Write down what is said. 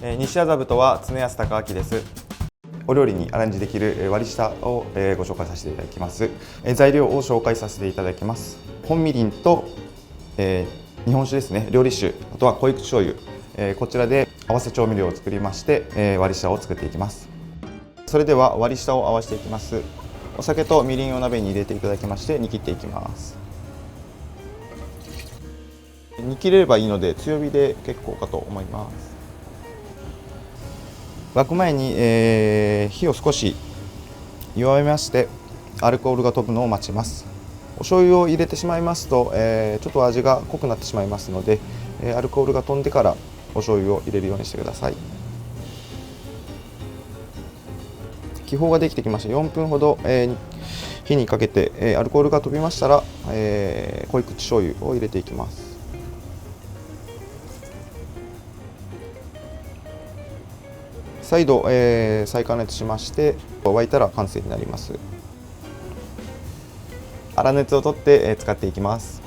西麻布とは常安孝明です。お料理にアレンジできる割り下をご紹介させていただきます。材料を紹介させていただきます。本みりんと日本酒ですね、料理酒、あとは濃口醤油、こちらで合わせ調味料を作りまして、割り下を作っていきます。それでは割り下を合わせていきます。お酒とみりんを鍋に入れていただきまして煮切っていきます。煮切れればいいので強火で結構かと思います。沸く前に、火を少し弱めましてアルコールが飛ぶのを待ちます。お醤油を入れてしまいますと、ちょっと味が濃くなってしまいますので、アルコールが飛んでからお醤油を入れるようにしてください。気泡ができてきました。4分ほど、火にかけて、アルコールが飛びましたら、濃い口醤油を入れていきます。再度、再加熱しまして沸いたら完成になります。粗熱を取って、使っていきます。